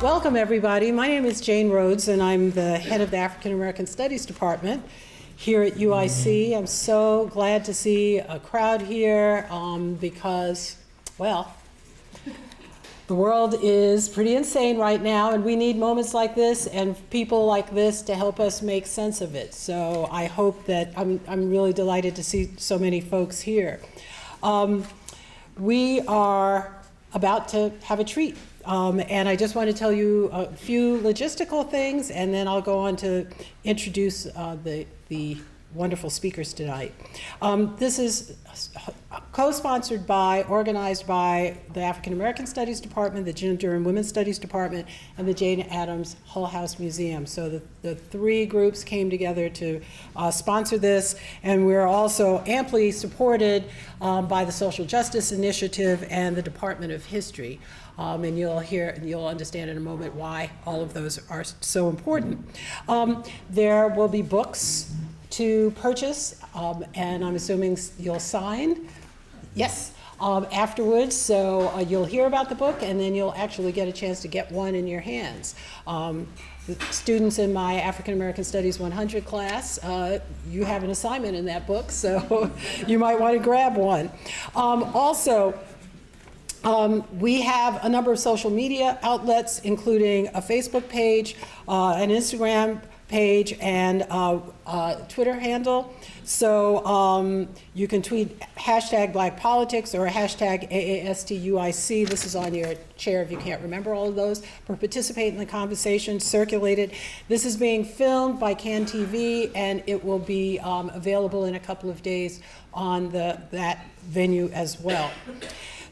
Welcome, everybody. My name is Jane Rhodes, and I'm the head of the African American Studies Department here at UIC. I'm so glad to see a crowd here because, well, the world is pretty insane right now, and we need moments like this and people like this to help us make sense of it. So I hope that I'm really delighted to see so many folks here. We are about to have a treat. And I just want to tell you a few logistical things, and then I'll go on to introduce the wonderful speakers tonight. This is co-sponsored by, organized by the African American Studies Department, the Gender and Women's Studies Department, and the Jane Addams Hull-House Museum. So the three groups came together to sponsor this, and we're also amply supported by the Social Justice Initiative and the Department of History. And you'll understand in a moment why all of those are so important. There will be books to purchase, and I'm assuming you'll sign. Yes, afterwards, so you'll hear about the book, and then you'll actually get a chance to get one in your hands. The students in my African American Studies 100 class, you have an assignment in that book, so you might want to grab one. We have a number of social media outlets, including a Facebook page, an Instagram page, and a Twitter handle. So you can tweet hashtag Black Politics or hashtag AASTUIC. This is on your chair if you can't remember all of those. But participate in the conversation, circulate it. This is being filmed by CAN TV, and it will be available in a couple of days on that venue as well.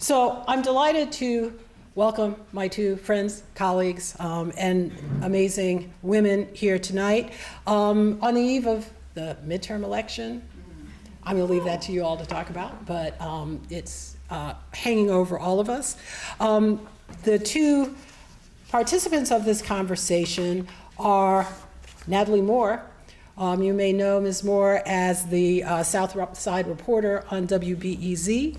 So I'm delighted to welcome my two friends, colleagues, and amazing women here tonight. On the eve of the midterm election, I'm going to leave that to you all to talk about, but it's hanging over all of us. The two participants of this conversation are Natalie Moore. You may know Ms. Moore as the South Side reporter on WBEZ.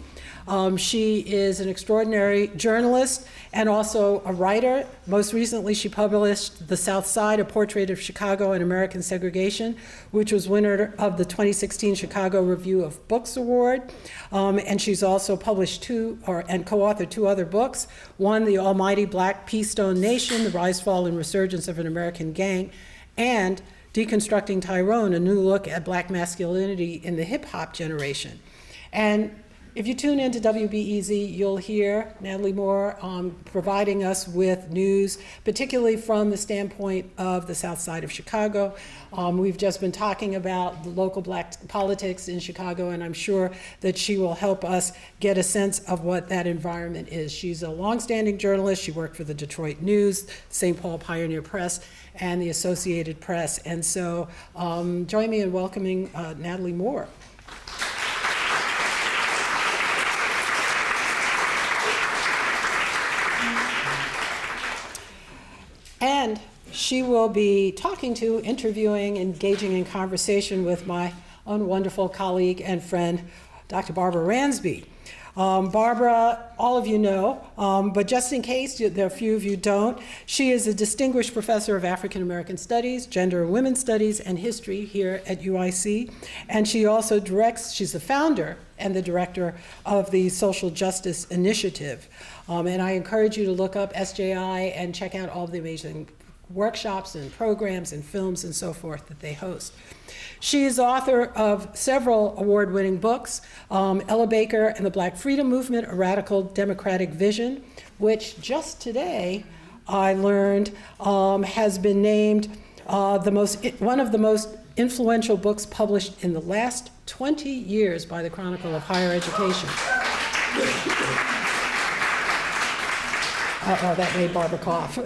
She is an extraordinary journalist and also a writer. Most recently, she published The South Side, A Portrait of Chicago and American Segregation, which was winner of the 2016 Chicago Review of Books Award. And she's also published and co-authored two other books. One, The Almighty Black Peastone Nation, The Rise, Fall, and Resurgence of an American Gang, and Deconstructing Tyrone, A New Look at Black Masculinity in the Hip Hop Generation. And if you tune into WBEZ, you'll hear Natalie Moore providing us with news, particularly from the standpoint of the South Side of Chicago. We've just been talking about the local Black politics in Chicago, and I'm sure that she will help us get a sense of what that environment is. She's a longstanding journalist. She worked for the Detroit News, St. Paul Pioneer Press, and the Associated Press. And so join me in welcoming Natalie Moore. And she will be talking to, interviewing, engaging in conversation with my own wonderful colleague and friend, Dr. Barbara Ransby. Barbara, all of you know, but just in case there are a few of you don't, she is a distinguished professor of African American Studies, Gender and Women's Studies, and History here at UIC. And she also she's the founder and the director of the Social Justice Initiative. And I encourage you to look up SJI and check out all the amazing workshops and programs and films and so forth that they host. She is author of several award-winning books, Ella Baker and the Black Freedom Movement, A Radical Democratic Vision, which just today I learned has been named one of the most influential books published in the last 20 years by the Chronicle of Higher Education. Uh-oh, that made Barbara cough.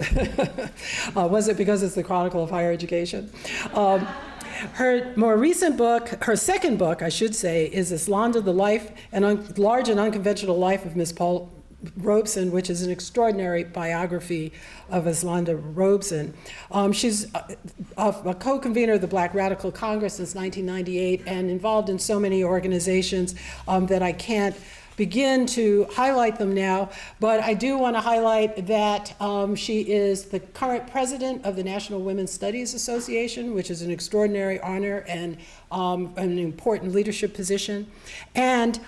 Was it because it's the Chronicle of Higher Education? Her more recent book, her second book, I should say, is Islanda, the Life and Large and Unconventional Life of Miss Paul Robeson, which is an extraordinary biography of Islanda Robeson. She's a co-convener of the Black Radical Congress since 1998 and involved in so many organizations that I can't begin to highlight them now, but I do want to highlight that she is the current president of the National Women's Studies Association, which is an extraordinary honor and an important leadership position. And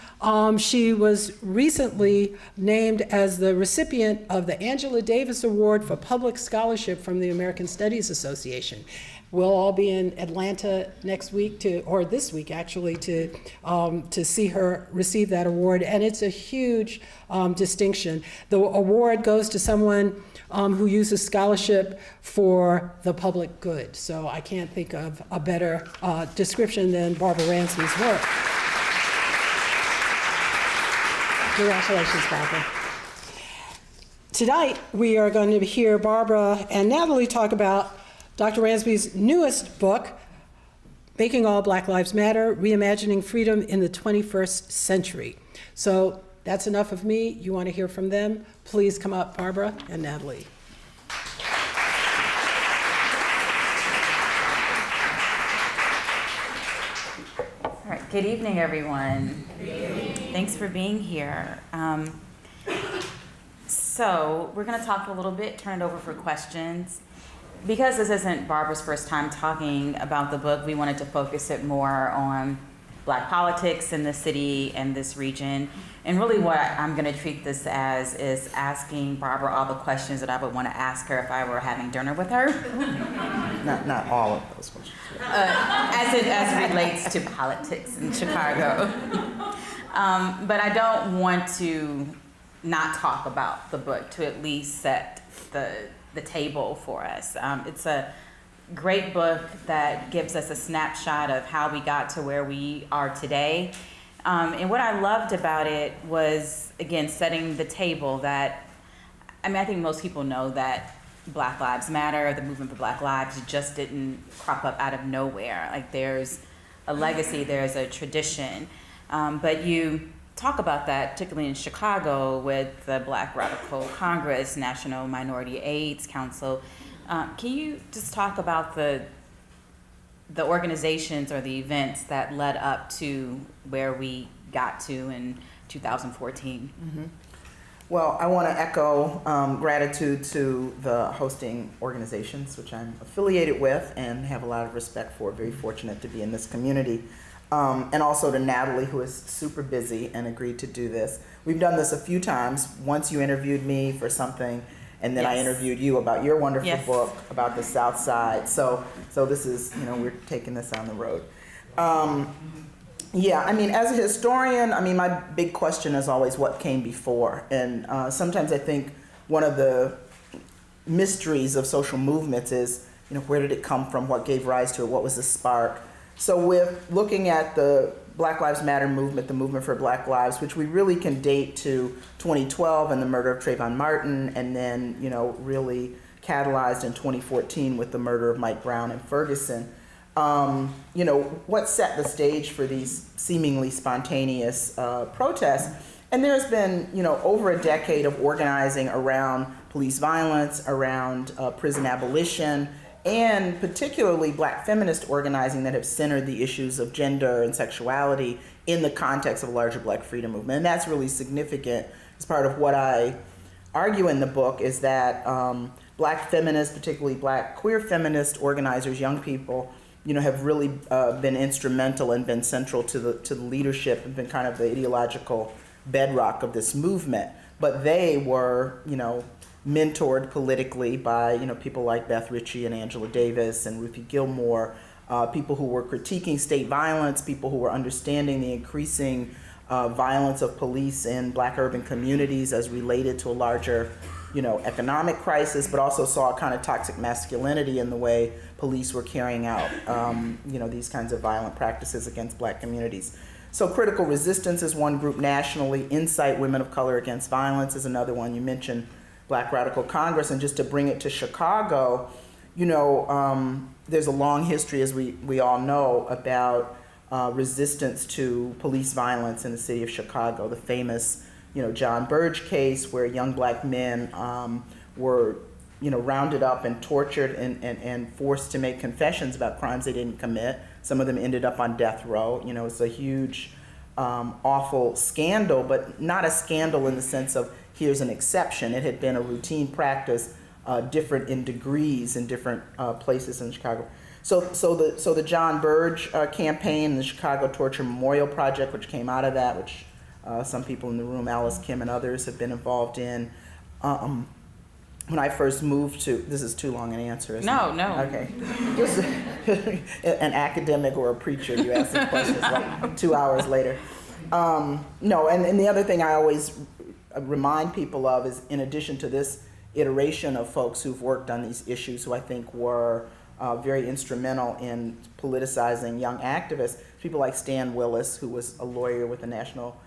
she was recently named as the recipient of the Angela Davis Award for Public Scholarship from the American Studies Association. We'll all be in Atlanta next week or this week actually, to see her receive that award, and it's a huge distinction. The award goes to someone who uses scholarship for the public good. So I can't think of a better description than Barbara Ransby's work. Congratulations, Barbara. Tonight, we are going to hear Barbara and Natalie talk about Dr. Ransby's newest book, Making All Black Lives Matter, Reimagining Freedom in the 21st Century. So that's enough of me. You want to hear from them? Please come up, Barbara and Natalie. All right, good evening, everyone. Good evening. Thanks for being here. So we're going to talk a little bit, turn it over for questions. Because this isn't Barbara's first time talking about the book, we wanted to focus it more on Black politics in the city and this region. And really what I'm going to treat this as is asking Barbara all the questions that I would want to ask her if I were having dinner with her. Not all of those questions. As it relates to politics in Chicago. But I don't want to not talk about the book, to at least set the table for us. It's a great book that gives us a snapshot of how we got to where we are today. And what I loved about it was, again, setting the table that, I think most people know that Black Lives Matter, the movement for Black Lives, just didn't crop up out of nowhere. Like, there's a legacy, there's a tradition. But you talk about that, particularly in Chicago with the Black Radical Congress, National Minority AIDS Council. Can you just talk about the organizations or the events that led up to where we got to in 2014? Mm-hmm. Well, I want to echo gratitude to the hosting organizations, which I'm affiliated with and have a lot of respect for. Very fortunate to be in this community. And also to Natalie, who is super busy and agreed to do this. We've done this a few times. Once you interviewed me for something, and then I interviewed you about your wonderful book about the South Side. So this is, we're taking this on the road. As a historian, my big question is always what came before. And sometimes I think one of the mysteries of social movements is, where did it come from? What gave rise to it? What was the spark? So with looking at the Black Lives Matter movement, the movement for Black Lives, which we really can date to 2012 and the murder of Trayvon Martin, and then, really catalyzed in 2014 with the murder of Mike Brown in Ferguson. What set the stage for these seemingly spontaneous protests? And there's been, over a decade of organizing around police violence, around prison abolition, and particularly Black feminist organizing that have centered the issues of gender and sexuality in the context of a larger Black freedom movement. And that's really significant. As part of what I argue in the book is that Black feminists, particularly Black queer feminist organizers, young people, have really been instrumental and been central to the leadership and been kind of the ideological bedrock of this movement. But they were, mentored politically by people like Beth Ritchie and Angela Davis and Ruthie Gilmore, people who were critiquing state violence, people who were understanding the increasing violence of police in Black urban communities as related to a larger economic crisis, but also saw a kind of toxic masculinity in the way police were carrying out these kinds of violent practices against Black communities. So Critical Resistance is one group nationally. Insight Women of Color Against Violence is another one. You mentioned Black Radical Congress, and just to bring it to Chicago, there's a long history, as we all know, about resistance to police violence in the city of Chicago. The famous, John Burge case, where young Black men were, rounded up and tortured and forced to make confessions about crimes they didn't commit. Some of them ended up on death row. It's a huge awful scandal, but not a scandal in the sense of here's an exception. It had been a routine practice, different in degrees in different places in Chicago. So the John Burge campaign, the Chicago Torture Memorial Project, which came out of that, which some people in the room, Alice Kim and others, have been involved in. When I first moved to, this is too long an answer, isn't it? No. Okay. Just an academic or a preacher, you ask some questions like 2 hours later. No, and the other thing I always remind people of is, in addition to this iteration of folks who've worked on these issues, who I think were very instrumental in politicizing young activists, people like Stan Willis, who was a lawyer with the National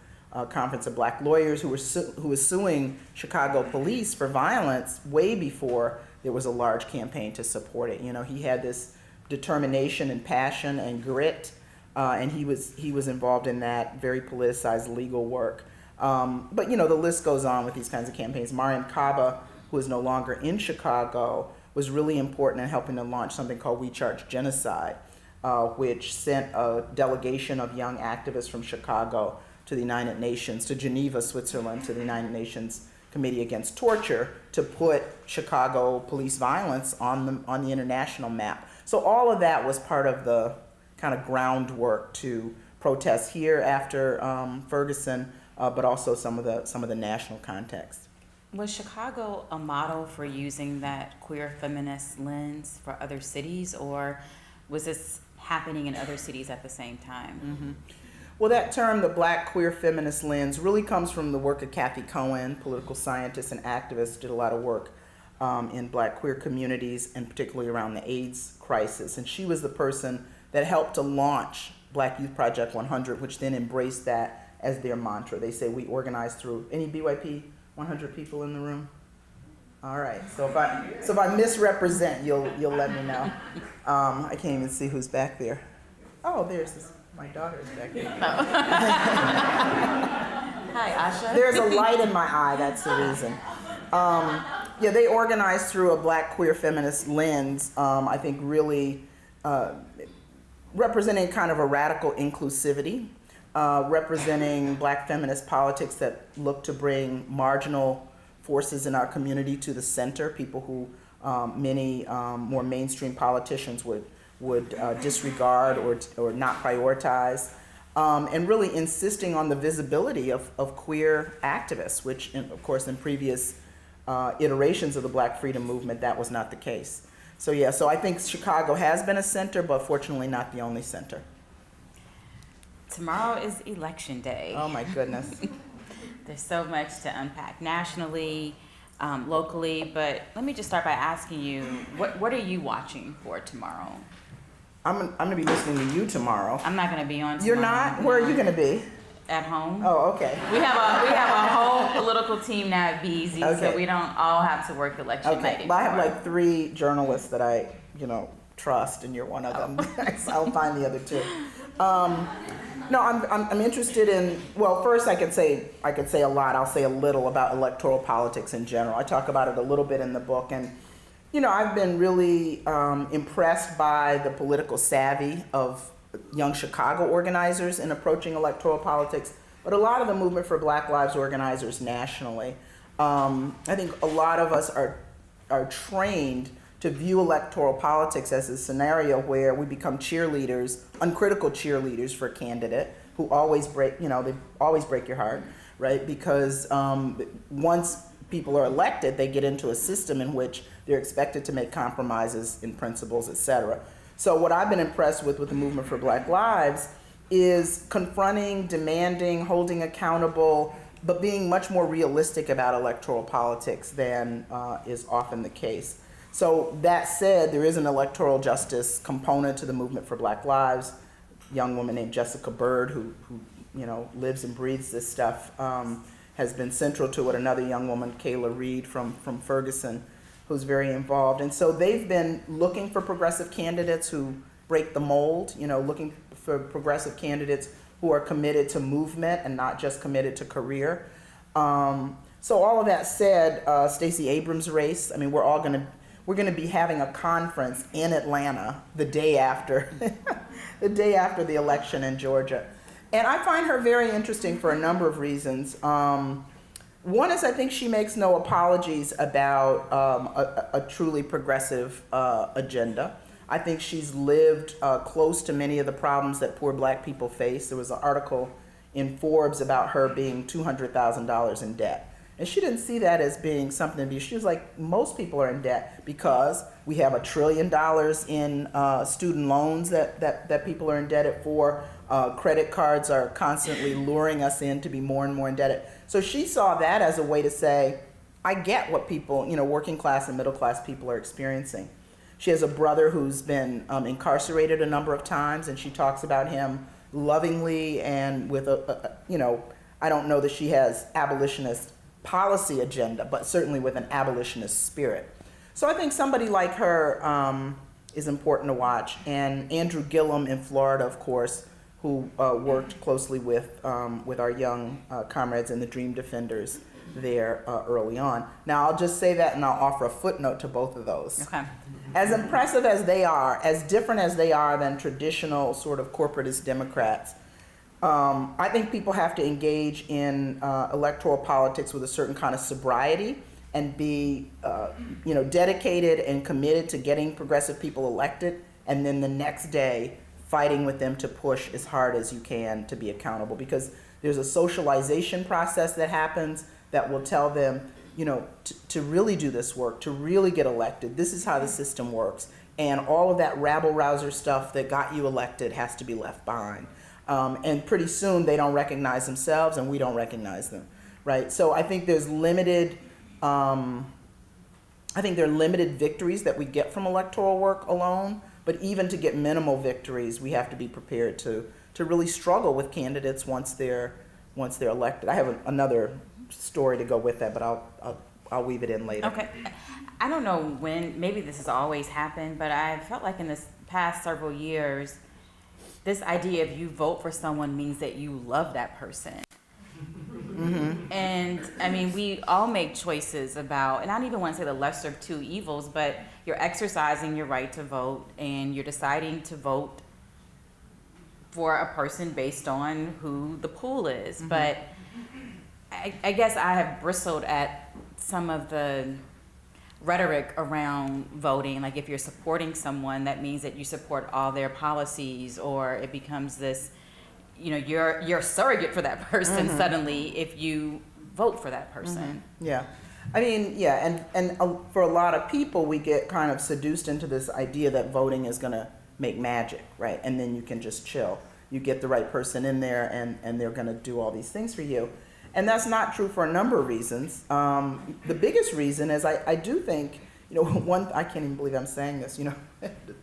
Conference of Black Lawyers, who was suing Chicago police for violence way before there was a large campaign to support it. You know, he had this determination and passion and grit, and he was involved in that very politicized legal work. But you know, the list goes on with these kinds of campaigns. Mariam Kaba, who is no longer in Chicago, was really important in helping to launch something called We Charge Genocide, which sent a delegation of young activists from Chicago to the United Nations, to Geneva, Switzerland, to the United Nations Committee Against Torture, to put Chicago police violence on the international map. So all of that was part of the kind of groundwork to protest here after Ferguson, but also some of the national context. Was Chicago a model for using that queer feminist lens for other cities, or was this happening in other cities at the same time? Mm-hmm. Well, that term, the Black queer feminist lens, really comes from the work of Kathy Cohen, political scientist and activist, did a lot of work in Black queer communities, and particularly around the AIDS crisis. And she was the person that helped to launch Black Youth Project 100, which then embraced that as their mantra. They say we organize through, any BYP 100 people in the room? All right, so if I misrepresent, you'll let me know. I can't even see who's back there. Oh, there's this. My daughter's back there. Hi, Asha. There's a light in my eye, that's the reason. Yeah, they organized through a Black queer feminist lens, I think really representing kind of a radical inclusivity, representing Black feminist politics that look to bring marginal forces in our community to the center, people who many more mainstream politicians would disregard or not prioritize, and really insisting on the visibility of queer activists, which of course in previous iterations of the Black freedom movement, that was not the case. So yeah, so I think Chicago has been a center, but fortunately not the only center. Tomorrow is election day. Oh my goodness. There's so much to unpack nationally, locally, but let me just start by asking you, what are you watching for tomorrow? I'm gonna be listening to you tomorrow. I'm not gonna be on tomorrow. You're not? Where are you gonna be? At home. Oh, okay. We have a whole political team now at BEZ, Okay. so we don't all have to work election night Okay. anymore. Well, I have like 3 journalists that I, trust, and you're one of them. So I'll find the other 2. No, I'm interested in. Well, first I could say a lot. I'll say a little about electoral politics in general. I talk about it a little bit in the book, and I've been really impressed by the political savvy of young Chicago organizers in approaching electoral politics, but a lot of the movement for Black Lives organizers nationally. I think a lot of us are trained to view electoral politics as a scenario where we become cheerleaders, uncritical cheerleaders for a candidate who always break, they always break your heart, right? Because once people are elected, they get into a system in which they're expected to make compromises in principles, et cetera. So what I've been impressed with the movement for Black Lives is confronting, demanding, holding accountable, but being much more realistic about electoral politics than is often the case. So that said, there is an electoral justice component to the movement for Black Lives. A young woman named Jessica Bird, who lives and breathes this stuff, has been central to it. Another young woman, Kayla Reed from Ferguson, who's very involved. And so they've been looking for progressive candidates who break the mold, looking for progressive candidates who are committed to movement and not just committed to career. So all of that said, Stacey Abrams' race, we're going to be having a conference in Atlanta the day after the election in Georgia. And I find her very interesting for a number of reasons. One is I think she makes no apologies about a truly progressive agenda. I think she's lived close to many of the problems that poor black people face. There was an article in Forbes about her being $200,000 in debt. And she didn't see that as being something to be, she was like, most people are in debt because we have $1 trillion in student loans that people are indebted for. Credit cards are constantly luring us in to be more and more indebted. So she saw that as a way to say, I get what people, working class and middle class people are experiencing. She has a brother who's been incarcerated a number of times, and she talks about him lovingly and with I don't know that she has abolitionist policy agenda, but certainly with an abolitionist spirit. So I think somebody like her is important to watch. And Andrew Gillum in Florida, of course, who worked closely with our young comrades in the Dream Defenders there early on. Now, I'll just say that, and I'll offer a footnote to both of those. Okay. As impressive as they are, as different as they are than traditional sort of corporatist Democrats, I think people have to engage in electoral politics with a certain kind of sobriety and be, dedicated and committed to getting progressive people elected, and then the next day fighting with them to push as hard as you can to be accountable, because there's a socialization process that happens that will tell them, to really do this work, to really get elected, this is how the system works, and all of that rabble-rouser stuff that got you elected has to be left behind. And pretty soon they don't recognize themselves and we don't recognize them, right? So I think there's limited, there are limited victories that we get from electoral work alone, but even to get minimal victories, we have to be prepared to really struggle with candidates once they're elected. I have another story to go with that, but I'll weave it in later. Okay. I don't know when, maybe this has always happened, but I felt like in this past several years, this idea of you vote for someone means that you love that person. Mm-hmm. And I mean, we all make choices about, and I don't even want to say the lesser of two evils, but you're exercising your right to vote and you're deciding to vote for a person based on who the pool is. Mm-hmm. But I guess I have bristled at some of the rhetoric around voting. Like if you're supporting someone, that means that you support all their policies, or it becomes this, you're a surrogate for that person. Mm-hmm. Suddenly if you vote for that person. Mm-hmm. Yeah. I mean, yeah, and for a lot of people, we get kind of seduced into this idea that voting is going to make magic, right? And then you can just chill. You get the right person in there, and they're going to do all these things for you. And that's not true for a number of reasons. The biggest reason is I do think, I can't even believe I'm saying this,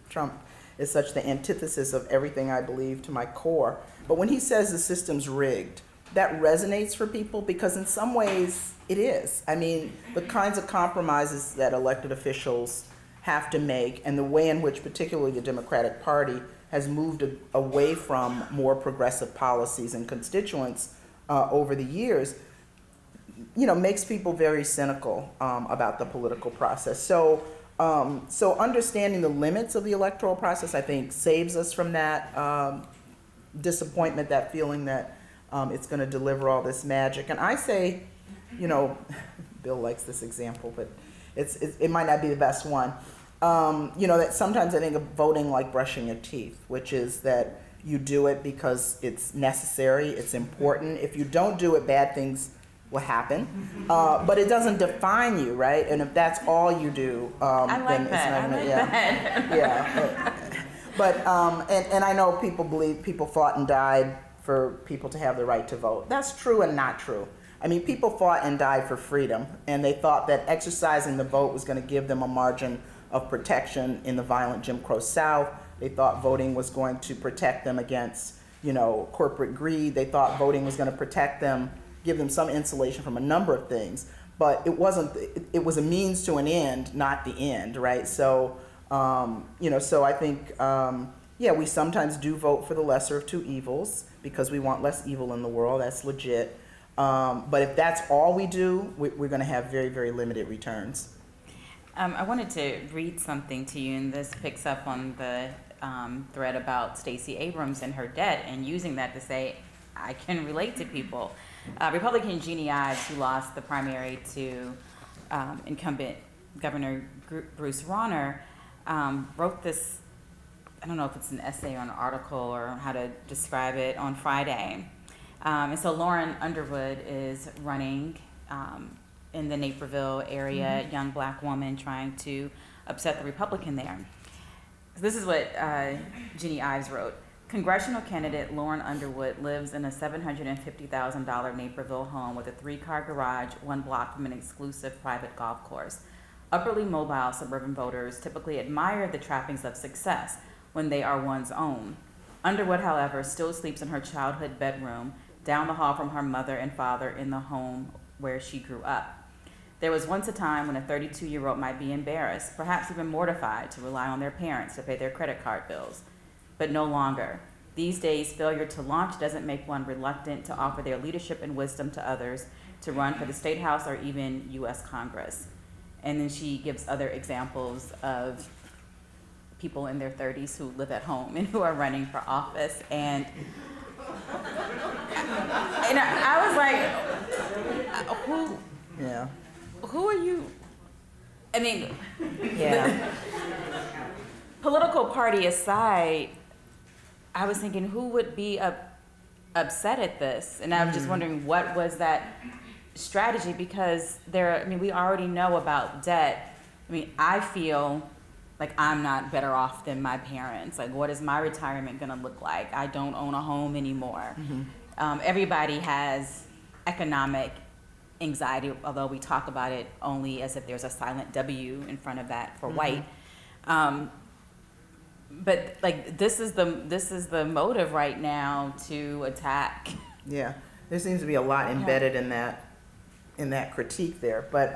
Trump is such the antithesis of everything I believe to my core. But when he says the system's rigged, that resonates for people because in some ways it is. I mean, the kinds of compromises that elected officials have to make and the way in which particularly the Democratic Party has moved away from more progressive policies and constituents over the years, makes people very cynical about the political process. So understanding the limits of the electoral process, I think, saves us from that disappointment, that feeling that it's going to deliver all this magic. And I say, Bill likes this example, but it might not be the best one. That sometimes I think of voting like brushing your teeth, which is that you do it because it's necessary, it's important. If you don't do it, bad things will happen. But it doesn't define you, right? And if that's all you do, I like that. Yeah. But and I know people believe people fought and died for people to have the right to vote. That's true and not true. I mean, people fought and died for freedom, and they thought that exercising the vote was going to give them a margin of protection in the violent Jim Crow South. They thought voting was going to protect them against, corporate greed. They thought voting was going to protect them, give them some insulation from a number of things. But it wasn't. It was a means to an end, not the end, right? So, so I think, we sometimes do vote for the lesser of two evils because we want less evil in the world. That's legit. But if that's all we do, we're going to have very, very limited returns. I wanted to read something to you, and this picks up on the thread about Stacey Abrams and her debt, and using that to say, I can relate to people. Republican Jeannie Ives, who lost the primary to incumbent Governor Bruce Rauner, wrote this, I don't know if it's an essay or an article or how to describe it, on Friday. And so Lauren Underwood is running in the Naperville area, young black woman trying to upset the Republican there. So this is what Jeannie Ives wrote. Congressional candidate Lauren Underwood lives in a $750,000 Naperville home with a 3-car garage 1 block from an exclusive private golf course. Upperly mobile suburban voters typically admire the trappings of success when they are one's own. Underwood, however, still sleeps in her childhood bedroom down the hall from her mother and father in the home where she grew up. There was once a time when a 32-year-old might be embarrassed, perhaps even mortified, to rely on their parents to pay their credit card bills. But no longer. These days, failure to launch doesn't make one reluctant to offer their leadership and wisdom to others, to run for the State House or even U.S. Congress. And then she gives other examples of people in their 30s who live at home and who are running for office. And I was like, who? Yeah. Who are you? I mean, Yeah. political party aside, I was thinking, who would be upset at this? And I was just wondering, what was that strategy? Because we already know about debt. I mean, I feel like I'm not better off than my parents. Like, what is my retirement gonna look like? I don't own a home anymore. Everybody has economic anxiety, although we talk about it only as if there's a silent W in front of that for white. But like, this is the motive right now to attack. Yeah, there seems to be a lot embedded in that critique there. But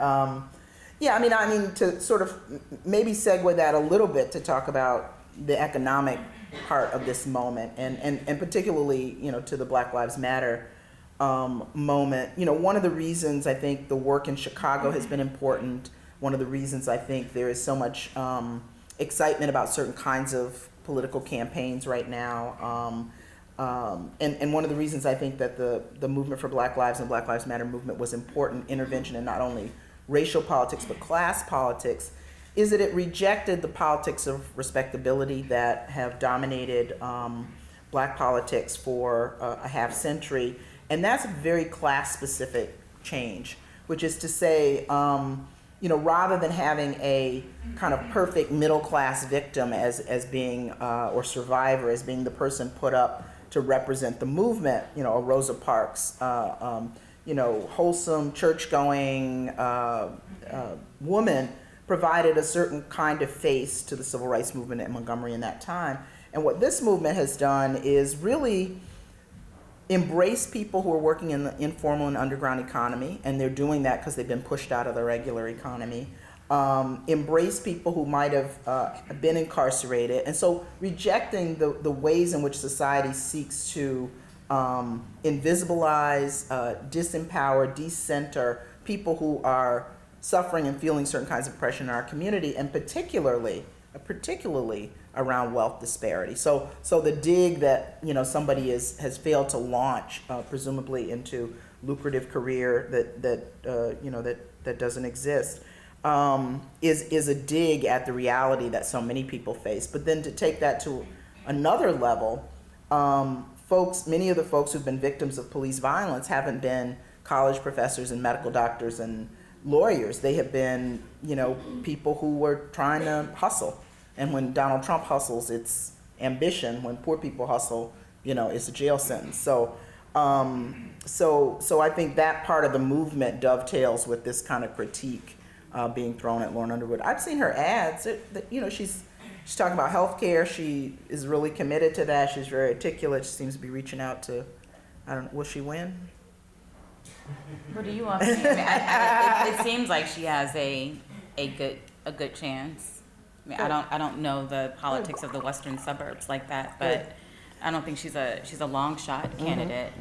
yeah, I mean, to sort of maybe segue that a little bit to talk about the economic part of this moment, and particularly, to the Black Lives Matter moment. One of the reasons I think the work in Chicago has been important, one of the reasons I think there is so much excitement about certain kinds of political campaigns right now, and one of the reasons I think that the movement for Black Lives and Black Lives Matter movement was important intervention in not only racial politics but class politics, is that it rejected the politics of respectability that have dominated black politics for a half century. And that's a very class-specific change, which is to say, rather than having a kind of perfect middle-class victim as being, or survivor as being the person put up to represent the movement, a Rosa Parks, wholesome, church-going woman provided a certain kind of face to the civil rights movement in Montgomery in that time. And what this movement has done is really embrace people who are working in the informal and underground economy, and they're doing that because they've been pushed out of the regular economy. Embrace people who might have been incarcerated, and so rejecting the ways in which society seeks to invisibilize, disempower, decenter people who are suffering and feeling certain kinds of oppression in our community, and particularly around wealth disparity. So the dig that somebody has failed to launch, presumably into lucrative career that doesn't exist, is a dig at the reality that so many people face. But then to take that to another level, many of the folks who've been victims of police violence haven't been college professors and medical doctors and lawyers. They have been, people who were trying to hustle. And when Donald Trump hustles, it's ambition. When poor people hustle, it's a jail sentence. So I think that part of the movement dovetails with this kind of critique being thrown at Lauren Underwood. I've seen her ads. She's talking about healthcare. She is really committed to that. She's very articulate. She seems to be reaching out to, will she win? What do you all think? It seems like she has a good chance. I don't know the politics of the western suburbs like that, but I don't think she's a long shot candidate.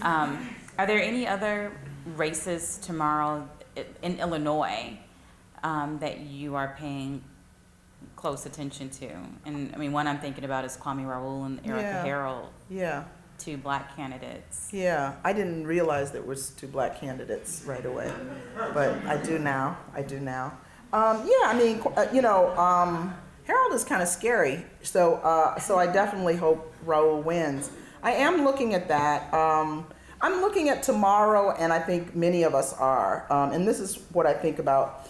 Are there any other races tomorrow in Illinois that you are paying close attention to? And one I'm thinking about is Kwame Raoul and Erica Harrell two Black candidates. Yeah, I didn't realize there was two Black candidates right away, but I do now. Yeah, I mean, Harold is kind of scary, so I definitely hope Raul wins. I am looking at that. I'm looking at tomorrow, and I think many of us are. And this is what I think about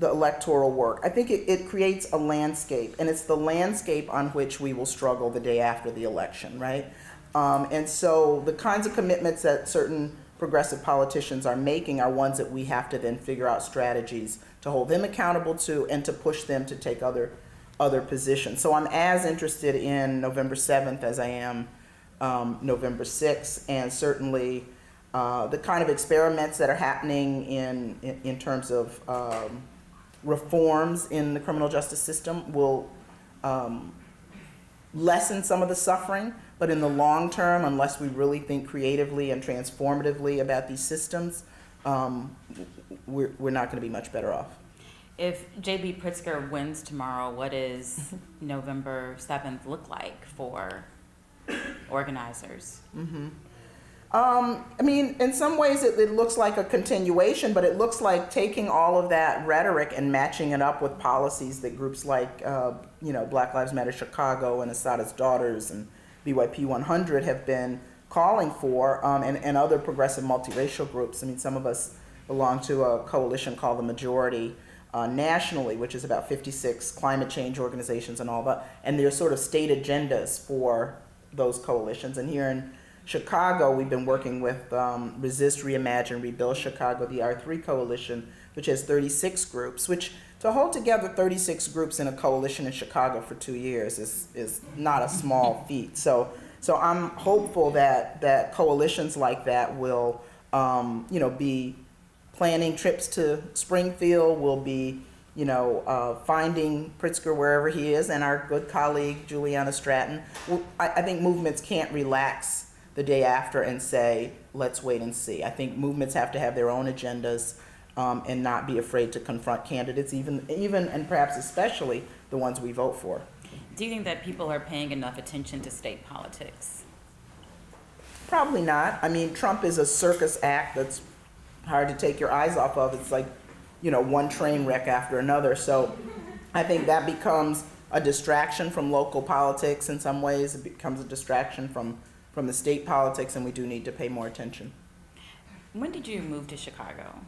the electoral work. I think it creates a landscape, and it's the landscape on which we will struggle the day after the election, right? And so the kinds of commitments that certain progressive politicians are making are ones that we have to then figure out strategies to hold them accountable to and to push them to take other positions. So I'm as interested in November 7th as I am November 6th, and certainly the kind of experiments that are happening in terms of reforms in the criminal justice system will lessen some of the suffering, but in the long term, unless we really think creatively and transformatively about these systems, we're not going to be much better off. If J.B. Pritzker wins tomorrow, what does November 7th look like for organizers? I mean, in some ways it looks like a continuation, but it looks like taking all of that rhetoric and matching it up with policies that groups like, Black Lives Matter Chicago and Asada's Daughters and BYP 100 have been calling for, and other progressive multiracial groups. I mean, some of us belong to a coalition called The Majority nationally, which is about 56 climate change organizations and all that, and they're sort of state agendas for those coalitions. And here in Chicago, we've been working with Resist, Reimagine, Rebuild Chicago, the R3 coalition, which has 36 groups, which to hold together 36 groups in a coalition in Chicago for 2 years is not a small feat. So I'm hopeful that coalitions like that will, be planning trips to Springfield, will be, finding Pritzker wherever he is, and our good colleague Juliana Stratton. I think movements can't relax the day after and say, let's wait and see. I think movements have to have their own agendas and not be afraid to confront candidates, even and perhaps especially the ones we vote for. Do you think that people are paying enough attention to state politics? Probably not. I mean, Trump is a circus act that's hard to take your eyes off of. It's like, one train wreck after another. So I think that becomes a distraction from local politics in some ways. It becomes a distraction from the state politics, and we do need to pay more attention. When did you move to Chicago?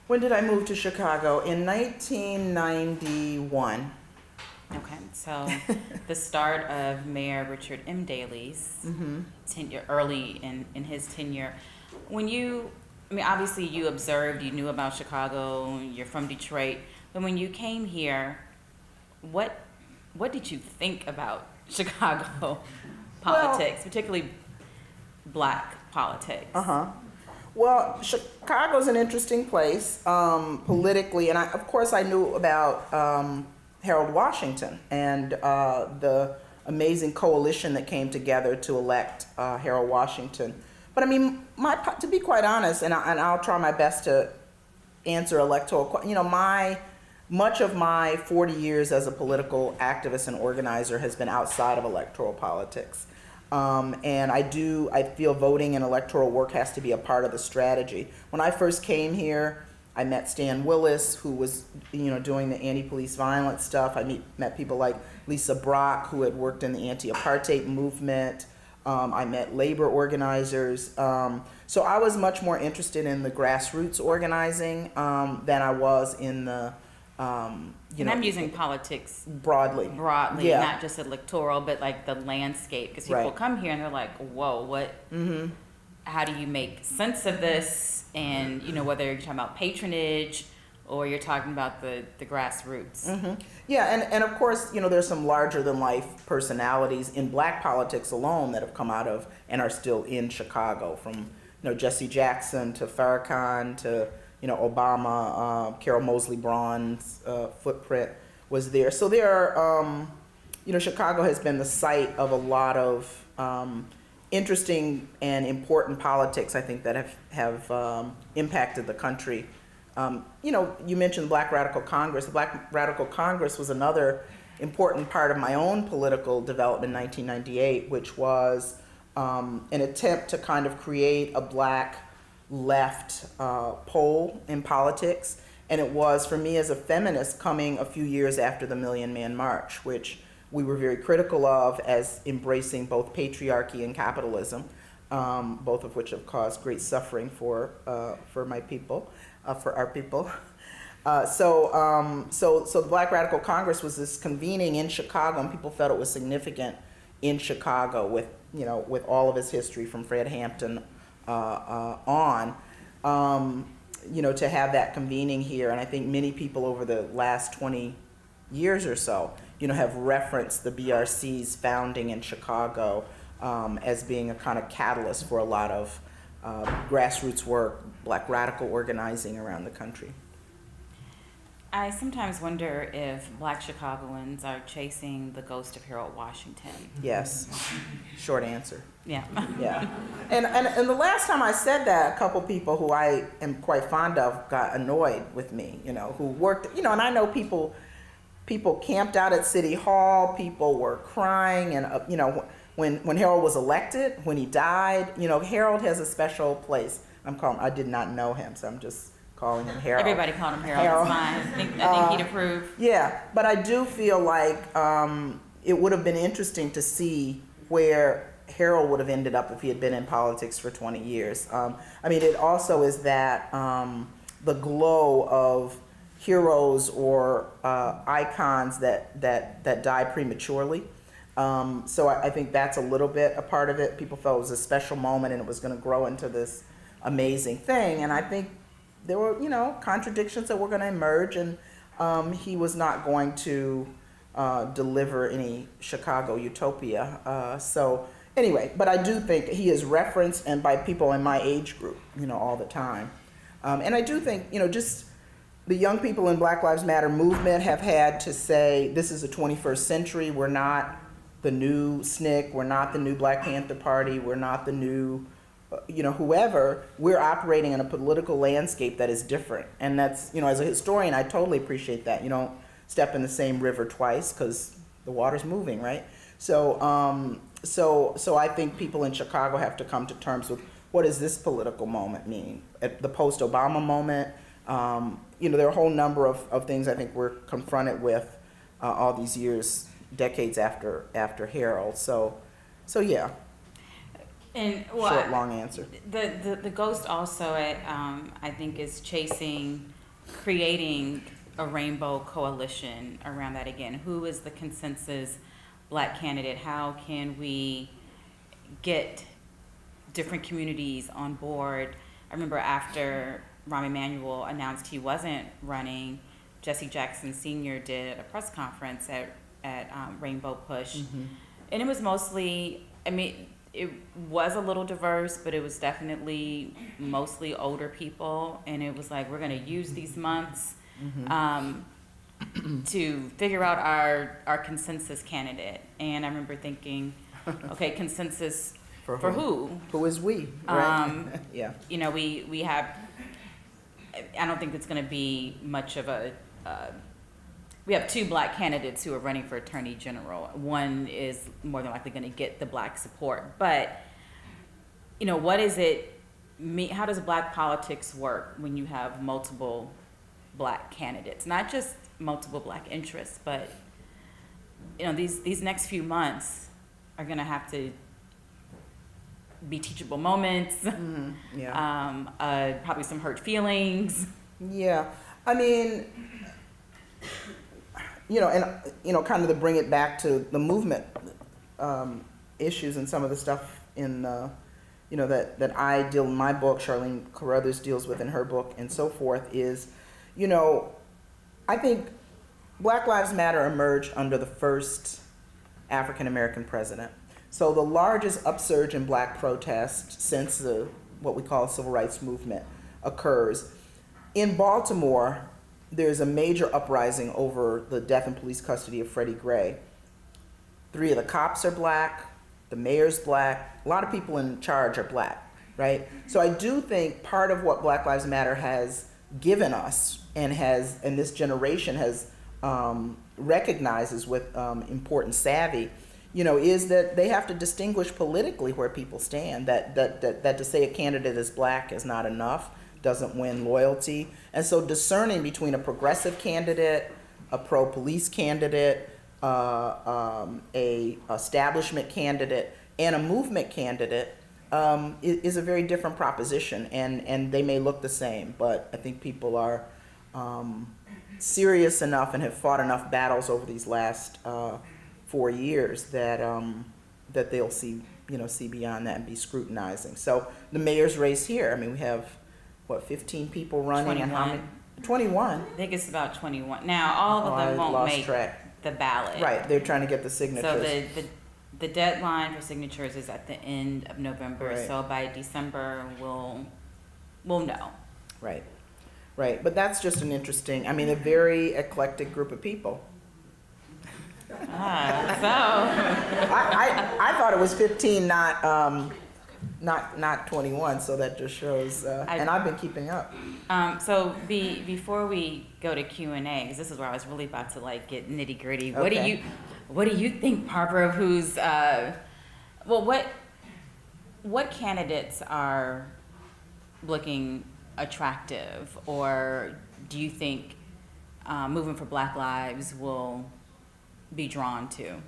When did I move to Chicago? In 1991. Okay, so the start of Mayor Richard M. Daley's tenure, early in his tenure. Obviously you observed, you knew about Chicago, you're from Detroit, but when you came here, what did you think about Chicago politics, particularly Black politics? Well, Chicago's an interesting place politically, and of course I knew about Harold Washington and the amazing coalition that came together to elect Harold Washington. But I mean, to be quite honest, and I'll try my best to answer electoral, much of my 40 years as a political activist and organizer has been outside of electoral politics. And I feel voting and electoral work has to be a part of the strategy. When I first came here, I met Stan Willis, who was, doing the anti-police violence stuff. I met people like Lisa Brock, who had worked in the anti-apartheid movement. I met labor organizers. So I was much more interested in the grassroots organizing than I was in the, and I'm using politics broadly, yeah. Not just electoral, but like the landscape. Because people come here and they're like, whoa, what? How do you make sense of this? And, whether you're talking about patronage or you're talking about the grassroots. Yeah, and of course, there's some larger than life personalities in Black politics alone that have come out of and are still in Chicago, from, Jesse Jackson to Farrakhan to, Obama. Carol Moseley Braun's footprint was there. So there are, Chicago has been the site of a lot of interesting and important politics, I think, that have impacted the country. You mentioned Black Radical Congress. The Black Radical Congress was another important part of my own political development in 1998, which was an attempt to kind of create a black left pole in politics. And it was, for me as a feminist, coming a few years after the Million Man March, which we were very critical of as embracing both patriarchy and capitalism, both of which have caused great suffering for my people, for our people. So the Black Radical Congress was this convening in Chicago, and people felt it was significant in Chicago with all of its history from Fred Hampton on, to have that convening here. And I think many people over the last 20 years or so, have referenced the BRC's founding in Chicago as being a kind of catalyst for a lot of grassroots work, Black radical organizing around the country. I sometimes wonder if Black Chicagoans are chasing the ghost of Harold Washington. Yes. Short answer. Yeah. Yeah. And the last time I said that, a couple people who I am quite fond of got annoyed with me, who worked, and I know people camped out at City Hall, people were crying, and, when Harold was elected, when he died, Harold has a special place. I did not know him, so I'm just calling him Harold. Everybody called him Harold. It's fine. I think he'd approve. Yeah, but I do feel like it would have been interesting to see where Harold would have ended up if he had been in politics for 20 years. It also is that the glow of heroes or icons that die prematurely. So I think that's a little bit a part of it. People felt it was a special moment and it was going to grow into this amazing thing. And I think there were, contradictions that were going to emerge, and he was not going to deliver any Chicago utopia. So anyway, but I do think he is referenced and by people in my age group, all the time. And I do think, just the young people in Black Lives Matter movement have had to say, this is the 21st century. We're not the new SNCC. We're not the new Black Panther Party. We're not the new whoever. We're operating in a political landscape that is different. And that's, as a historian, I totally appreciate that. You don't step in the same river twice because the water's moving, right? So I think people in Chicago have to come to terms with what does this political moment mean? At the post-Obama moment, there are a whole number of things I think we're confronted with all these years, decades after Harold. So yeah. And short, long answer. The ghost also, I think, is creating a rainbow coalition around that again. Who is the consensus Black candidate? How can we get different communities on board? I remember after Rahm Emanuel announced he wasn't running, Jesse Jackson Sr. did a press conference at Rainbow Push, and it was mostly, it was a little diverse, but it was definitely mostly older people. And it was like, we're going to use these months to figure out our consensus candidate. And I remember thinking, okay, consensus for who? Who is we? Right? Yeah. We have, I don't think it's going to be much of a, we have two Black candidates who are running for Attorney General. One is more than likely going to get the Black support. But, what is it, how does Black politics work when you have multiple Black candidates? Not just multiple Black interests, but, these next few months are going to have to be teachable moments, Yeah. probably some hurt feelings. Yeah. Kind of to bring it back to the movement issues and some of the stuff in, that I deal in my book, Charlene Carruthers deals with in her book, and so forth, is, I think Black Lives Matter emerged under the first African American president. So the largest upsurge in Black protest since what we call civil rights movement occurs. In Baltimore, there's a major uprising over the death and police custody of Freddie Gray. 3 of the cops are Black, the mayor's Black, a lot of people in charge are Black, right? So I do think part of what Black Lives Matter has given us and this generation has recognizes with important savvy is that they have to distinguish politically where people stand. That to say a candidate is black is not enough, doesn't win loyalty. And so discerning between a progressive candidate, a pro-police candidate, a establishment candidate, and a movement candidate is a very different proposition. And they may look the same, but I think people are serious enough and have fought enough battles over these last 4 years that that they'll see beyond that and be scrutinizing. So the mayor's race here, I mean, we have 15 people running, and how many? 21. I think it's about 21. Now, all of them won't make the ballot. Right, they're trying to get the signatures. So the deadline for signatures is at the end of November. Right. So by December, we'll know. Right, right. But that's just an interesting, I mean, a very eclectic group of people. I thought it was 15, not 21. So that just shows. And I've been keeping up. So before we go to Q&A, because this is where I was really about to get nitty gritty. Okay. What do you think, Barbara? Who's what candidates are looking attractive, or do you think Moving for Black Lives will be drawn to?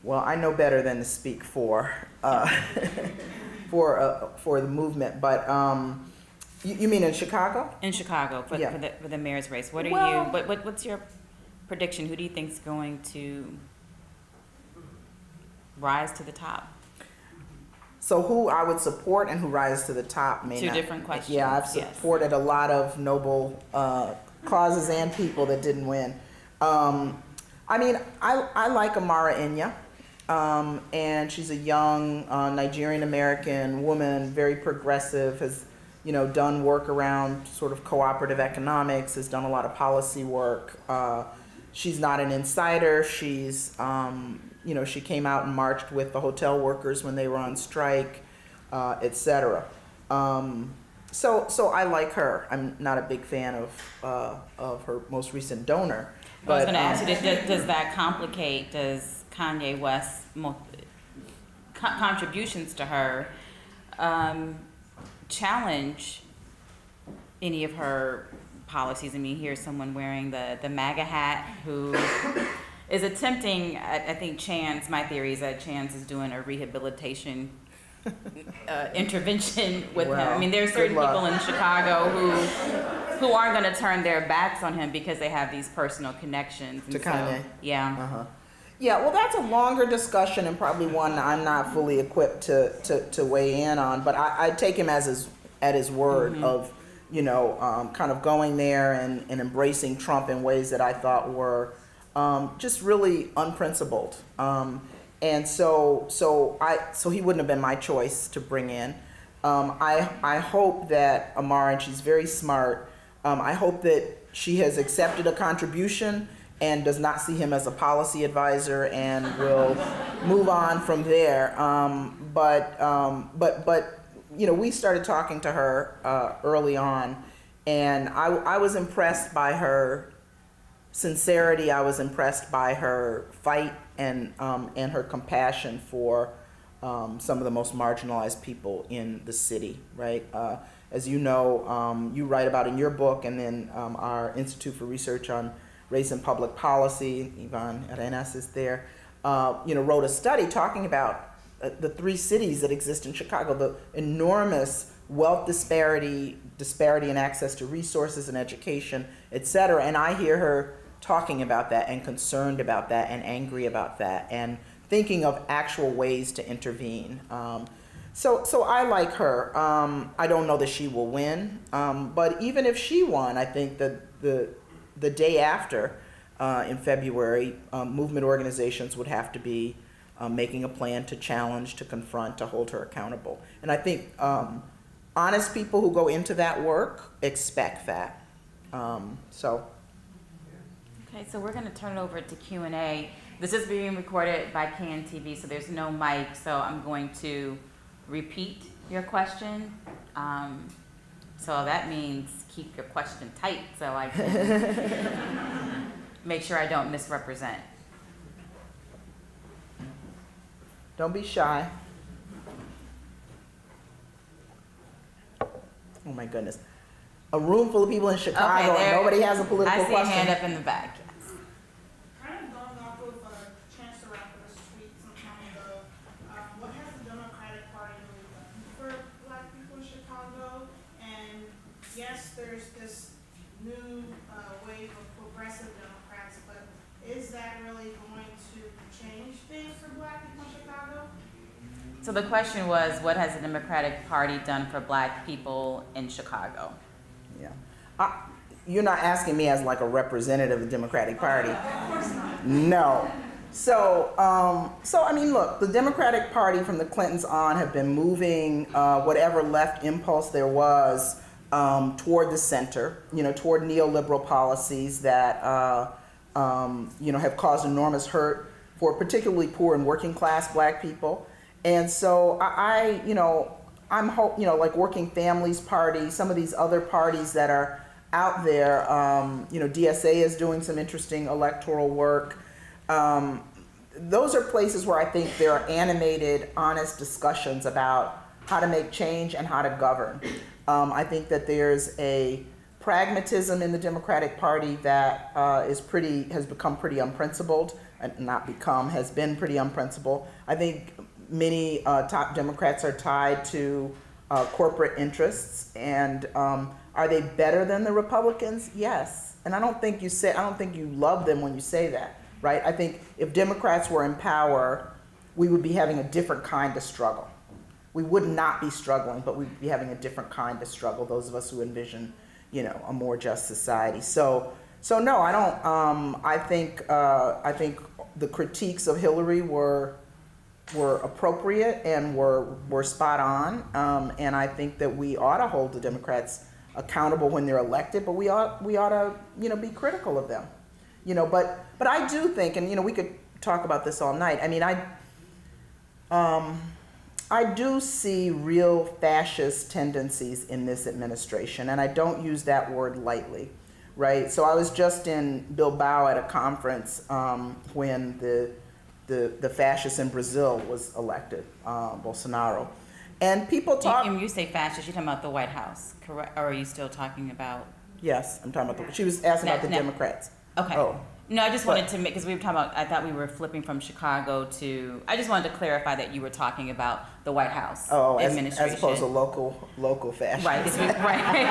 Well, I know better than to speak for for the movement, but you mean in Chicago? In Chicago for the mayor's race. What are what's your prediction? Who do you think is going to rise to the top? So who I would support and who rises to the top may Two not. different questions. Yeah, I've supported a lot of noble causes and people that didn't win. I mean, I like Amara Enya, and she's a young Nigerian American woman, very progressive, has done work around sort of cooperative economics, has done a lot of policy work. She's not an insider. She's she came out and marched with the hotel workers when they were on strike, etc. So I like her. I'm not a big fan of her most recent donor. I was going to ask you, does that complicate, does Kanye West's contributions to her challenge any of her policies? I mean, here's someone wearing the MAGA hat who is attempting, I think my theory is that Chance is doing a rehabilitation intervention with him. I mean, there are certain people in Chicago who aren't going to turn their backs on him because they have these personal connections. To Kanye. Yeah. Uh-huh. Yeah, well, that's a longer discussion and probably one I'm not fully equipped to weigh in on. But I take him at his word of, kind of going there and embracing Trump in ways that I thought were just really unprincipled. And so he wouldn't have been my choice to bring in. I hope that Amara, and she's very smart, I hope that she has accepted a contribution and does not see him as a policy advisor and will move on from there. But we started talking to her early on, and I was impressed by her sincerity. I was impressed by her fight and her compassion for some of the most marginalized people in the city, right? As you know, you write about in your book, and then our Institute for Research on Race and Public Policy, Yvonne Arenas is there, wrote a study talking about the 3 cities that exist in Chicago, the enormous wealth disparity in access to resources and education, et cetera. And I hear her talking about that and concerned about that and angry about that and thinking of actual ways to intervene. So I like her. I don't know that she will win, but even if she won, I think that the day after, in February, movement organizations would have to be making a plan to challenge, to confront, to hold her accountable. And I think honest people who go into that work expect that. Okay, so we're going to turn it over to Q&A. This is being recorded by KNTV, so there's no mic, so I'm going to repeat your question. So that means keep your question tight so I can make sure I don't misrepresent. Don't be shy. Oh my goodness. A room full of people in Chicago and nobody has a political I see question. a hand up in the back. Yes. Kind of going off of Chance the Rapper's tweet some time ago, what has the Democratic Party really done for Black people in Chicago? And yes, there's this new wave of progressive Democrats, but is that really going to change things for Black people in Chicago? So the question was, what has the Democratic Party done for Black people in Chicago? Yeah. You're not asking me as like a representative of the Democratic Party. Of course not. No. So I mean, look, the Democratic Party from the Clintons on have been moving whatever left impulse there was toward the center, toward neoliberal policies that, have caused enormous hurt for particularly poor and working class Black people. And so I'm like Working Families Party, some of these other parties that are out there, DSA is doing some interesting electoral work. Those are places where I think there are animated, honest discussions about how to make change and how to govern. I think that there's a pragmatism in the Democratic Party that has become pretty unprincipled, has been pretty unprincipled. I think many top Democrats are tied to corporate interests, and are they better than the Republicans? Yes. And I don't think you love them when you say that, right? I think if Democrats were in power, we would be having a different kind of struggle. We would not be struggling, but we'd be having a different kind of struggle, those of us who envision, a more just society. So no, I don't, I think the critiques of Hillary were appropriate and were spot on, and I think that we ought to hold the Democrats accountable when they're elected, but we ought to be critical of them, But I do think, and we could talk about this all night. I mean, I do see real fascist tendencies in this administration, and I don't use that word lightly, right? So I was just in Bilbao at a conference when the fascist in Brazil was elected, Bolsonaro. And people talk... When you say fascist, you're talking about the White House, correct? Or are you still talking about... Yes, I'm talking about she was asking about the Democrats. Okay. Oh. No, I just wanted to make, because we were talking about, I thought we were flipping from Chicago to, I just wanted to clarify that you were talking about the White House administration. As opposed to local fascism. Right, right.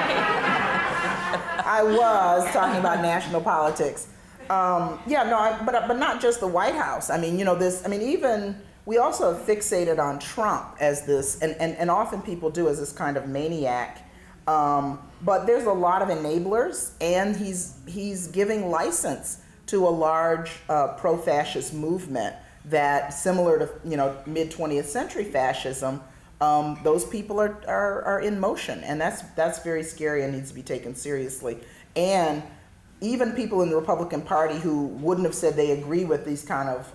I was talking about national politics. But not just the White House. I mean, even we also have fixated on Trump as this, and often people do, as this kind of maniac. But there's a lot of enablers, and he's giving license to a large pro-fascist movement that, similar to mid-20th century fascism, those people are in motion, and that's very scary and needs to be taken seriously. And even people in the Republican Party who wouldn't have said they agree with these kind of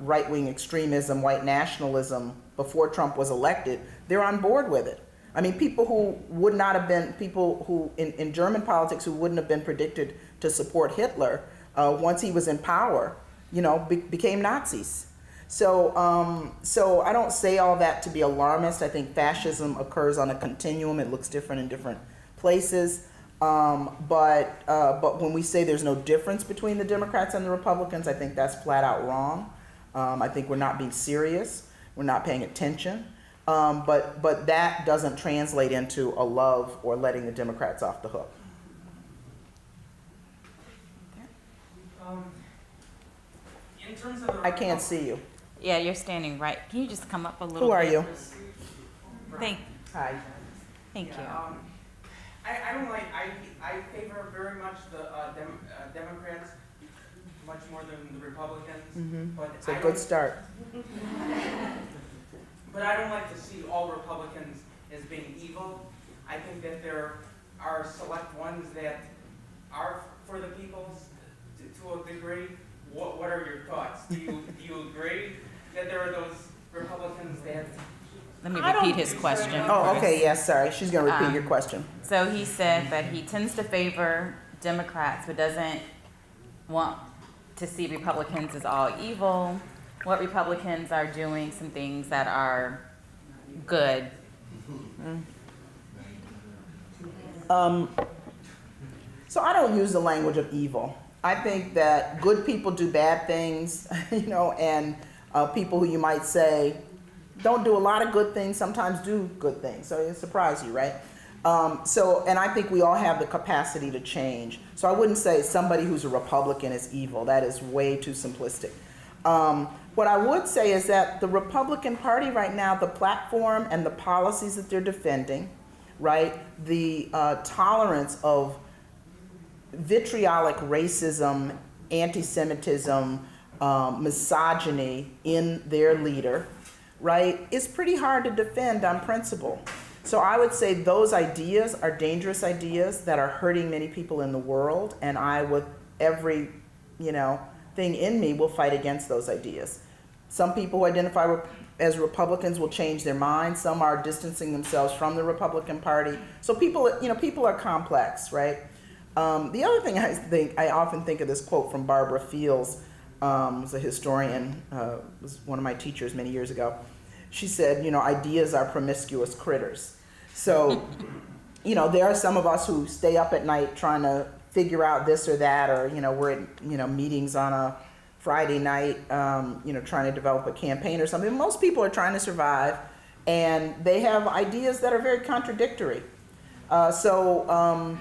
right-wing extremism, white nationalism before Trump was elected, they're on board with it. I mean, people who would not have been, people who in German politics who wouldn't have been predicted to support Hitler once he was in power, became Nazis. So I don't say all that to be alarmist. I think fascism occurs on a continuum. It looks different in different places. But when we say there's no difference between the Democrats and the Republicans, I think that's flat out wrong. I think we're not being serious. We're not paying attention. But that doesn't translate into a love or letting the Democrats off the hook. In terms of the I can't see you. Yeah, you're standing right. Can you just come up a little bit? Who are you? Thank you. I don't like, I favor very much the Democrats much more than the Republicans. But It's a good start. But I don't like to see all Republicans as being evil. I think that there are select ones that are for the people to a degree. What are your thoughts? Do you agree that there are those Republicans that... Let me repeat his question. Oh, okay, yes, sorry. She's going to repeat your question. So he said that he tends to favor Democrats, but doesn't want to see Republicans as all evil. what Republicans are doing, some things that are good. So I don't use the language of evil. I think that good people do bad things, and people who you might say don't do a lot of good things sometimes do good things. So it surprise you, right? And I think we all have the capacity to change. So I wouldn't say somebody who's a Republican is evil. That is way too simplistic. What I would say is that the Republican Party right now, the platform and the policies that they're defending, right, the tolerance of vitriolic racism, anti-Semitism, misogyny in their leader, right, is pretty hard to defend on principle. So I would say those ideas are dangerous ideas that are hurting many people in the world, and I, with every, thing in me, will fight against those ideas. Some people who identify as Republicans will change their minds. Some are distancing themselves from the Republican Party. So people are complex, right? The other thing I often think of this quote from Barbara Fields, who's a historian, was one of my teachers many years ago. She said, ideas are promiscuous critters. So, there are some of us who stay up at night trying to figure out this or that, or, we're at, meetings on a Friday night, trying to develop a campaign or something. Most people are trying to survive, and they have ideas that are very contradictory. Tom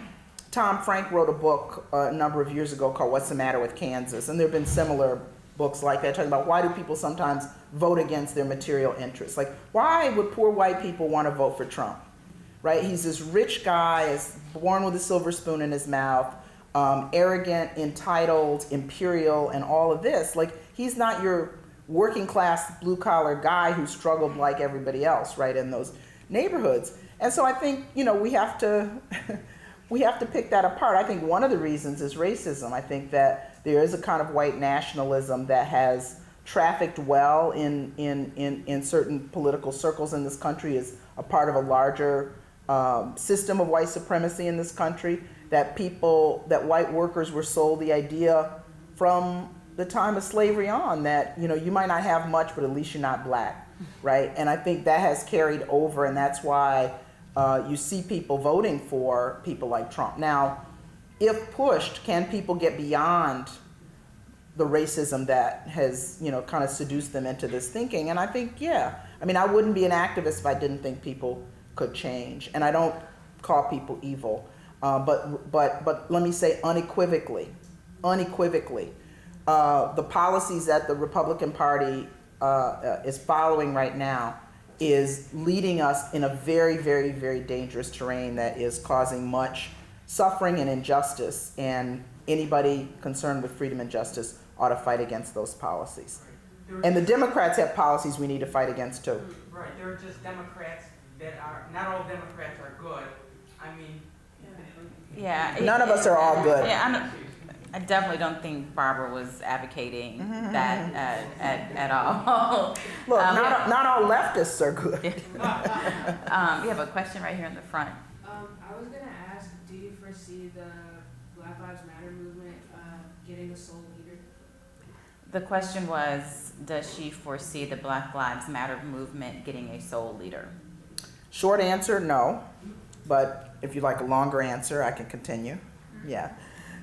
Frank wrote a book a number of years ago called What's the Matter with Kansas? And there have been similar books like that talking about why do people sometimes vote against their material interests? Like, why would poor white people want to vote for Trump? Right? He's this rich guy, is born with a silver spoon in his mouth, arrogant, entitled, imperial, and all of this. Like, he's not your working class, blue collar guy who struggled like everybody else, right, in those neighborhoods. And so I think, we have to we have to pick that apart. I think one of the reasons is racism. I think that there is a kind of white nationalism that has trafficked well in certain political circles in this country, is a part of a larger system of white supremacy in this country, that white workers were sold the idea from the time of slavery on that, you might not have much, but at least you're not black, right? And I think that has carried over, and that's why you see people voting for people like Trump. Now, if pushed, can people get beyond the racism that has, kind of seduced them into this thinking? And I think, yeah. I mean, I wouldn't be an activist if I didn't think people could change. And I don't call people evil. But let me say unequivocally, the policies that the Republican Party is following right now is leading us in a very, very, very dangerous terrain that is causing much suffering and injustice, and anybody concerned with freedom and justice ought to fight against those policies. And the Democrats have policies we need to fight against too. Right, there are just Democrats that are, not all Democrats are good. I mean, Yeah. None of us are all good. Yeah, I definitely don't think Barbara was advocating that at all. Look, Yeah. not all leftists are good. We have a question right here in the front. I was gonna ask, do you foresee the Black Lives Matter movement getting a sole leader? The question was, does she foresee the Black Lives Matter movement getting a sole leader? Short answer, no. But if you'd like a longer answer, I can continue. Yeah.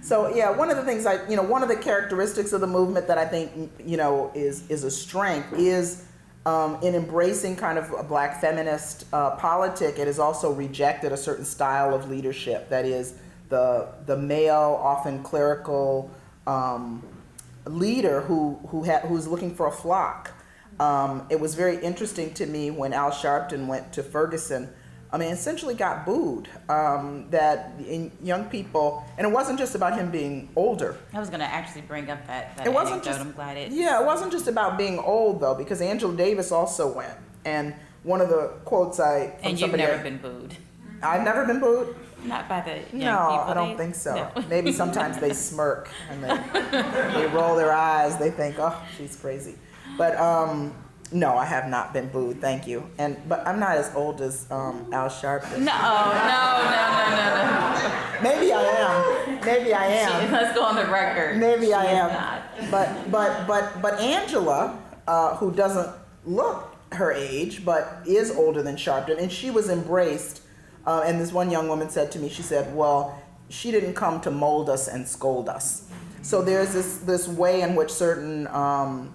So yeah, one of the things one of the characteristics of the movement that I think, is a strength is in embracing kind of a black feminist politic. It has also rejected a certain style of leadership, that is the male, often clerical leader who's looking for a flock. It was very interesting to me when Al Sharpton went to Ferguson. Essentially got booed. That in young people, and it wasn't just about him being older. I was going to actually bring up that It wasn't anecdote. just- I'm glad it. Yeah, it wasn't just about being old though, because Angela Davis also went. And one of the quotes from And you've somebody never been booed. I've never been booed. Not by the young No, people. I don't think so. No. Maybe sometimes they smirk and they roll their eyes. They think, oh, she's crazy. But no, I have not been booed. Thank you. But I'm not as old as Al Sharpton. No. Maybe I am. Let's go on the record. Maybe I She is am. not. But Angela who doesn't look her age, but is older than Sharpton, and she was embraced. And this one young woman said to me, she said, well, she didn't come to mold us and scold us. So there's this way in which certain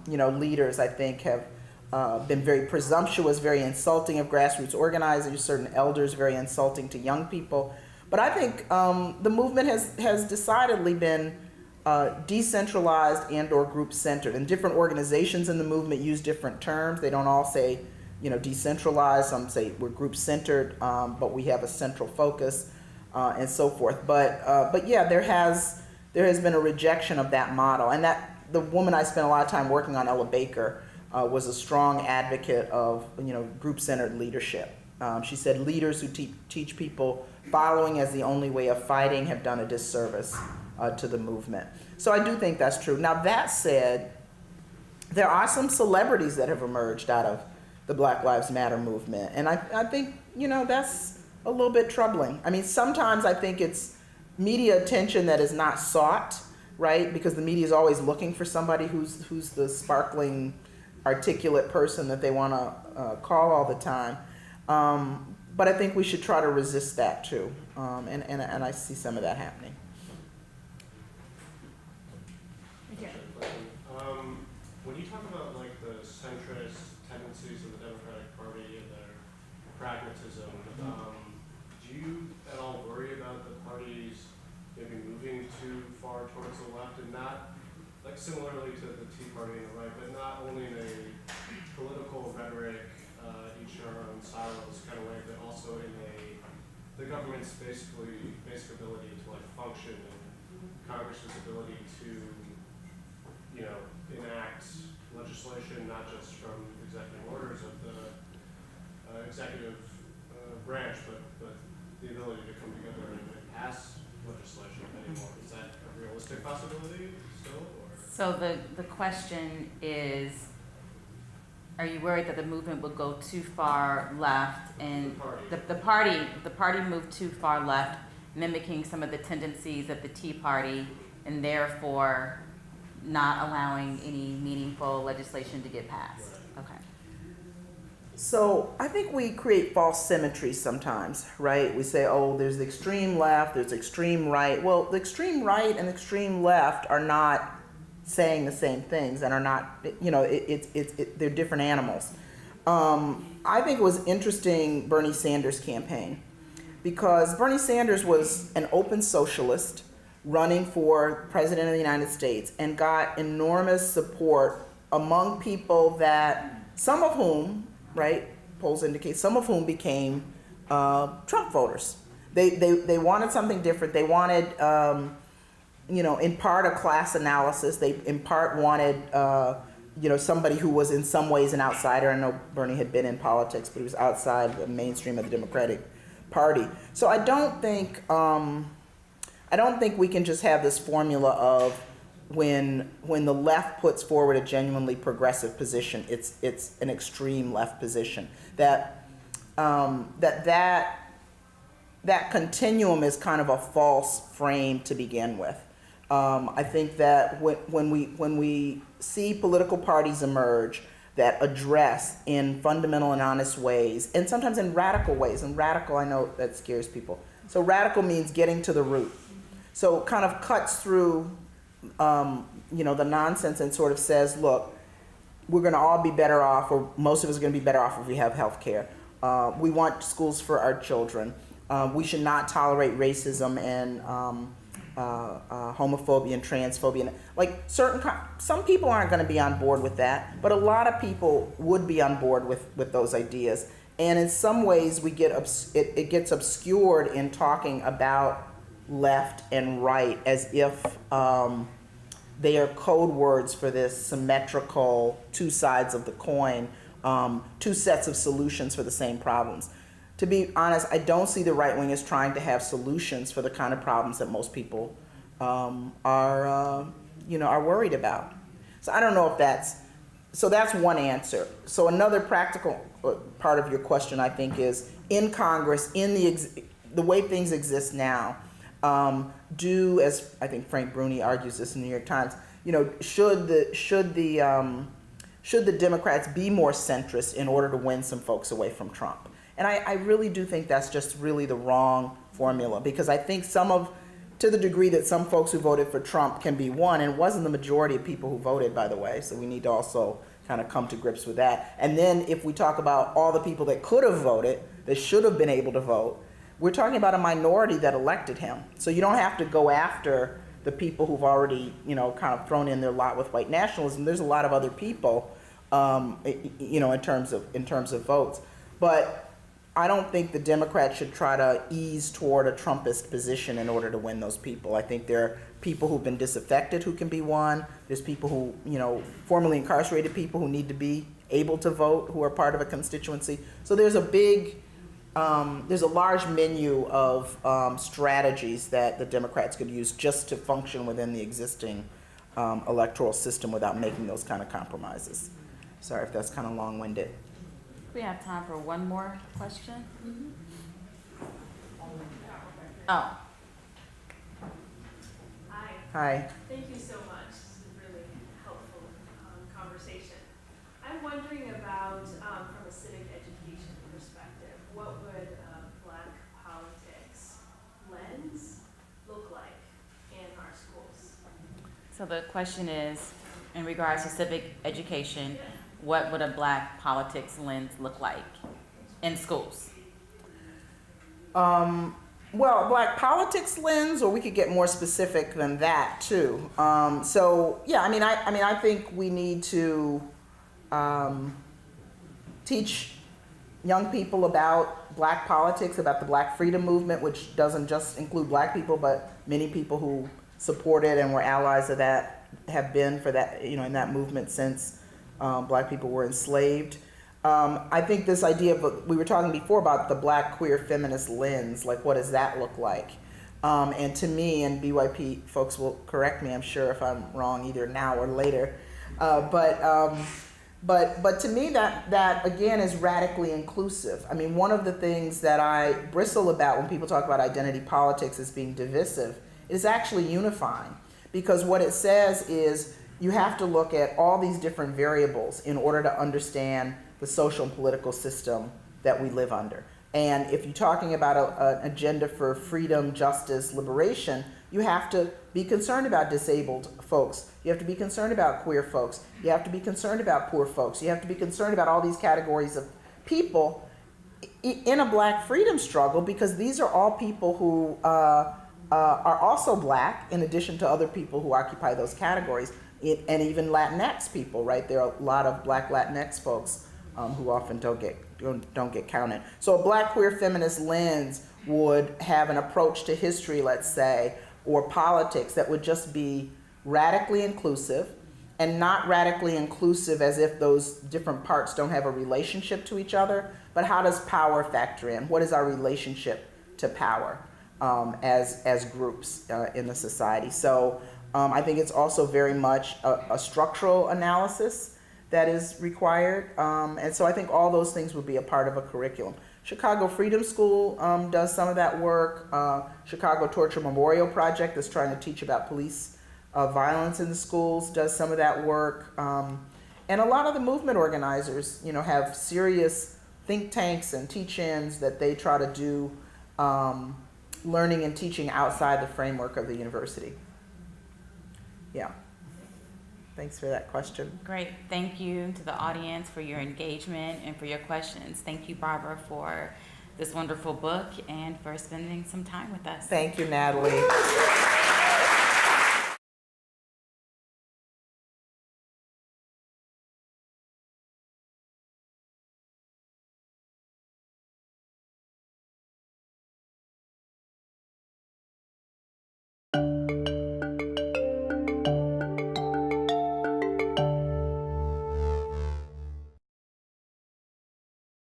leaders, I think, have been very presumptuous, very insulting of grassroots organizers, certain elders very insulting to young people. But I think the movement has decidedly been decentralized and or group centered. And different organizations in the movement use different terms. They don't all say, decentralized. Some say we're group centered, but we have a central focus and so forth. But yeah, there has been a rejection of that model. And that the woman I spent a lot of time working on, Ella Baker, was a strong advocate of group centered leadership. She said leaders who teach people following as the only way of fighting have done a disservice to the movement. So I do think that's true. Now that said, there are some celebrities that have emerged out of the Black Lives Matter movement. And I think, that's a little bit troubling. I mean, sometimes I think it's media attention that is not sought, right? Because the media is always looking for somebody who's the sparkling, articulate person that they want to call all the time. But I think we should try to resist that too. And I see some of that happening. When you talk about like the centrist tendencies of the Democratic Party and their pragmatism, do you at all worry about the parties maybe moving too far towards the left and not, like similarly to the Tea Party and the right, but not only in a political rhetoric, each in our own silos kind of way, but also in the government's basic ability to like function and Congress's ability to enact legislation, not just from executive orders of the executive branch, but the ability to come together and pass legislation anymore. Is that a realistic possibility still? Or? So the question is, are you worried that the movement will go too far left and the party moved too far left, mimicking some of the tendencies of the Tea Party and therefore not allowing any meaningful legislation to get passed? Okay. So I think we create false symmetry sometimes, right? We say, oh, there's the extreme left, there's the extreme right. Well, the extreme right and the extreme left are not saying the same things and are not, they're different animals. I think it was interesting, Bernie Sanders' campaign, because Bernie Sanders was an open socialist running for president of the United States and got enormous support among people that, some of whom, right, polls indicate, some of whom became Trump voters. They wanted something different. They wanted, in part a class analysis. They in part wanted, somebody who was in some ways an outsider. I know Bernie had been in politics, but he was outside the mainstream of the Democratic Party. So I don't think we can just have this formula of when the left puts forward a genuinely progressive position, it's an extreme left position. That continuum is kind of a false frame to begin with. I think that when we see political parties emerge that address in fundamental and honest ways, and sometimes in radical ways, and radical, I know that scares people. So radical means getting to the root. So it kind of cuts through, the nonsense and sort of says, look, we're going to all be better off, or most of us are going to be better off if we have health care. We want schools for our children. We should not tolerate racism and homophobia and transphobia. Like some people aren't going to be on board with that, but a lot of people would be on board with those ideas. And in some ways, it gets obscured in talking about left and right as if they are code words for this symmetrical two sides of the coin, two sets of solutions for the same problems. To be honest, I don't see the right wing as trying to have solutions for the kind of problems that most people are worried about. So I don't know if that's one answer. So another practical part of your question, I think, is in Congress, in the way things exist now, as I think Frank Bruni argues this in the New York Times, should the should the Democrats be more centrist in order to win some folks away from Trump? And I really do think that's just really the wrong formula, because I think to the degree that some folks who voted for Trump can be won, and it wasn't the majority of people who voted, by the way, so we need to also kind of come to grips with that. And then if we talk about all the people that could have voted, that should have been able to vote, we're talking about a minority that elected him. So you don't have to go after the people who've already, kind of thrown in their lot with white nationalism. There's a lot of other people, in terms of votes. But I don't think the Democrats should try to ease toward a Trumpist position in order to win those people. I think there are people who've been disaffected who can be won. There's people who, formerly incarcerated people who need to be able to vote, who are part of a constituency. So there's a large menu of strategies that the Democrats could use just to function within the existing electoral system without making those kind of compromises. Sorry if that's kind of long-winded. We have time for one more question. Oh, Hi. Thank you so much. This is a really helpful conversation. I'm wondering about, from a civic education perspective, what would Black politics lens look like in our schools? so the question is, in regards to civic education, what would a Black politics lens look like in schools? Well, Black politics lens, or we could get more specific than that too. I think we need to teach young people about Black politics, about the Black freedom movement, which doesn't just include Black people, but many people who supported and were allies of that have been for that, in that movement since Black people were enslaved. I think this idea we were talking before about the Black queer feminist lens, like what does that look like? And to me, and BYP folks will correct me, I'm sure, if I'm wrong either now or later, but to me that again is radically inclusive. I mean, one of the things that I bristle about when people talk about identity politics as being divisive is actually unifying, because what it says is you have to look at all these different variables in order to understand the social and political system that we live under. And if you're talking about an agenda for freedom, justice, liberation, you have to be concerned about disabled folks. You have to be concerned about queer folks. You have to be concerned about poor folks. You have to be concerned about all these categories of people in a Black freedom struggle, because these are all people who are also Black, in addition to other people who occupy those categories, and even Latinx people, right? There are a lot of Black Latinx folks who often don't get counted. So a Black queer feminist lens would have an approach to history, let's say, or politics that would just be radically inclusive, and not radically inclusive as if those different parts don't have a relationship to each other, but how does power factor in? What is our relationship to power as groups in the society? So I think it's also very much a structural analysis that is required. And so I think all those things would be a part of a curriculum. Chicago Freedom School does some of that work. Chicago Torture Memorial Project that's trying to teach about police violence in the schools does some of that work. And a lot of the movement organizers, have serious think tanks and teach-ins that they try to do learning and teaching outside the framework of the university. Yeah. Thanks for that question. Great. Thank you to the audience for your engagement and for your questions. Thank you, Barbara, for this wonderful book and for spending some time with us. Thank you, Natalie.